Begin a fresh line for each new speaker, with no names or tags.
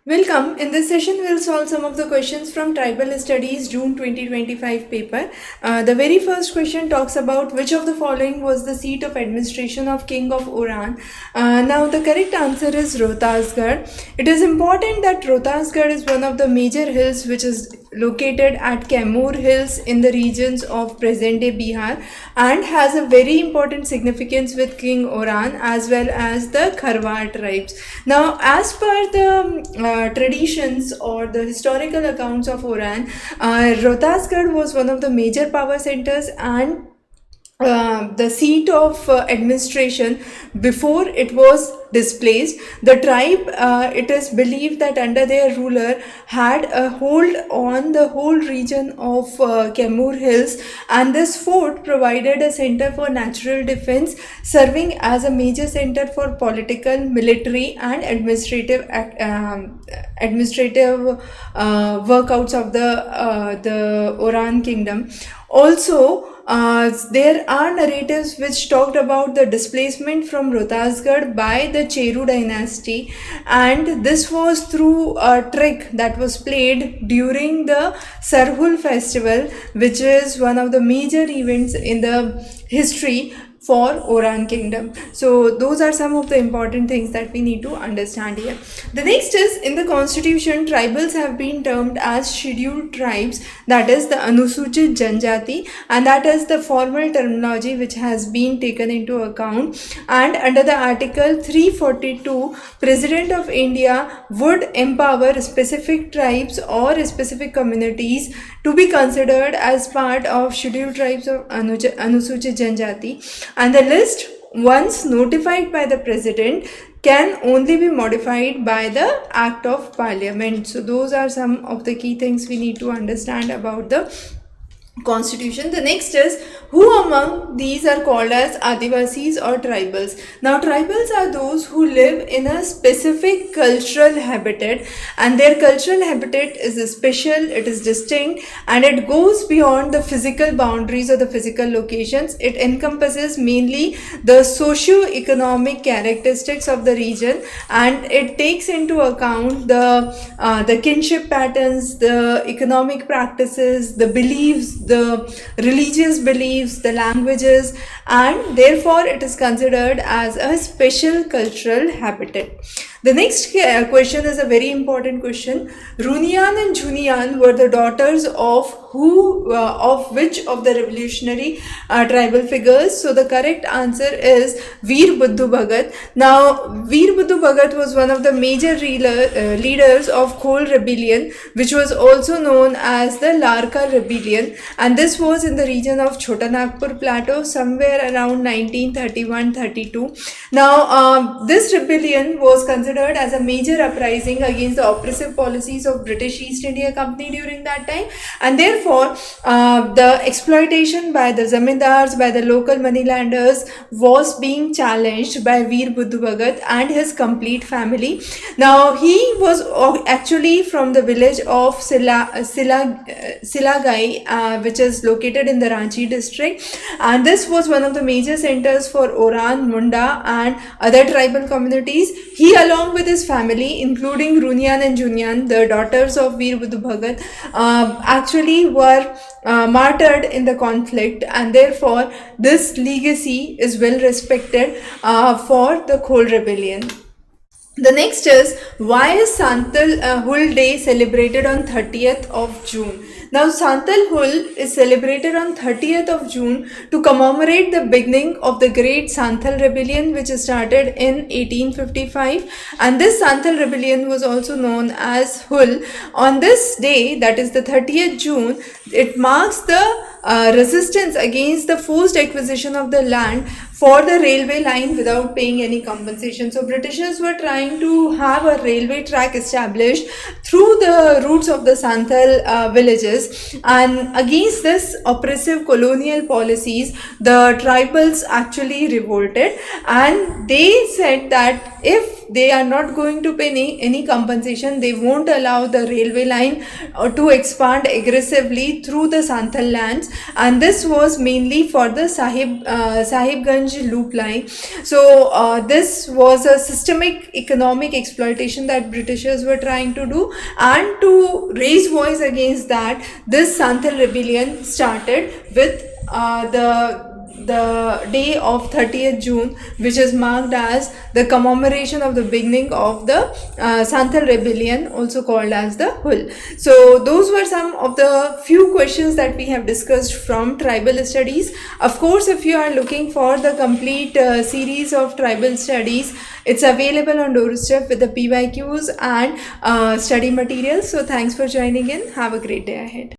Welcome. In this session, we'll solve some of the questions from Tribal Studies June 2025 paper. The very first question talks about which of the following was the seat of administration of King of Oran. Now, the correct answer is Rohtasgarh. It is important that Rohtasgarh is one of the major hills which is located at Kaimur Hills in the regions of present-day Bihar and has a very important significance with King Oran as well as the Kharwar tribes. Now, as per the traditions or the historical accounts of Oran, Rohtasgarh was one of the major power centers and the seat of administration before it was displaced. The tribe, it is believed that under their ruler, had a hold on the whole region of Kaimur Hills, and this fort provided a center for natural defense, serving as a major center for political, military, and administrative workouts of the Oran kingdom. Also, there are narratives which talked about the displacement from Rohtasgarh by the Cheru dynasty, and this was through a trick that was played during the Sarhul festival, which is one of the major events in the history for Oran kingdom. So those are some of the important things that we need to understand here. The next is, in the constitution, tribals have been termed as scheduled tribes, that is the Anusuchit Janjati, and that is the formal terminology which has been taken into account. And under the article 342, President of India would empower specific tribes or specific communities to be considered as part of scheduled tribes of Anusuchit Janjati, and the list, once notified by the president, can only be modified by the act of parliament. So those are some of the key things we need to understand about the constitution. The next is, who among these are called as Adivasis or tribals? Now, tribals are those who live in a specific cultural habitat, and their cultural habitat is special, it is distinct, and it goes beyond the physical boundaries or the physical locations. It encompasses mainly the socio-economic characteristics of the region, and it takes into account the kinship patterns, the economic practices, the beliefs, the religious beliefs, the languages, and therefore it is considered as a special cultural habitat. The next question is a very important question. Runian and Junian were the daughters of which of the revolutionary tribal figures? So the correct answer is Veer Buddhu Bhagat. Now, Veer Buddhu Bhagat was one of the major leaders of Khol rebellion, which was also known as the Larka rebellion, and this was in the region of Chota Nagpur plateau somewhere around 1931-32. Now, this rebellion was considered as a major uprising against the oppressive policies of British East India Company during that time, and therefore the exploitation by the zamindars, by the local moneylenders, was being challenged by Veer Buddhu Bhagat and his complete family. Now, he was actually from the village of Silagai, which is located in the Ranchi district, and this was one of the major centers for Oran, Munda, and other tribal communities. He, along with his family, including Runyan and Junyan, the daughters of Veer Buddhu Bhagat, actually were martyred in the conflict, and therefore this legacy is well respected for the Khol rebellion. The next is, why is Santal Hul Day celebrated on 30th of June? Now, Santal Hul is celebrated on 30th of June to commemorate the beginning of the Great Santhal Rebellion, which started in 1855, and this Santhal Rebellion was also known as Hul. On this day, that is the 30th June, it marks the resistance against the forced acquisition of the land for the railway line without paying any compensation. So Britishers were trying to have a railway track established through the roots of the Santhal villages, and against this oppressive colonial policies, the tribals actually revolted, and they said that if they are not going to pay any compensation, they won't allow the railway line to expand aggressively through the Santhal lands, and this was mainly for the Sahibganj Ganj loop line. So this was a systemic economic exploitation that Britishers were trying to do, and to raise voice against that, this Santhal rebellion started with the day of 30th June, which is marked as the commemoration of the beginning of the Santhal rebellion, also called as the Hul. So those were some of the few questions that we have discussed from tribal studies. Of course, if you are looking for the complete series of tribal studies, it's available on doorstep with the PYQs and study materials. So thanks for joining in. Have a great day ahead.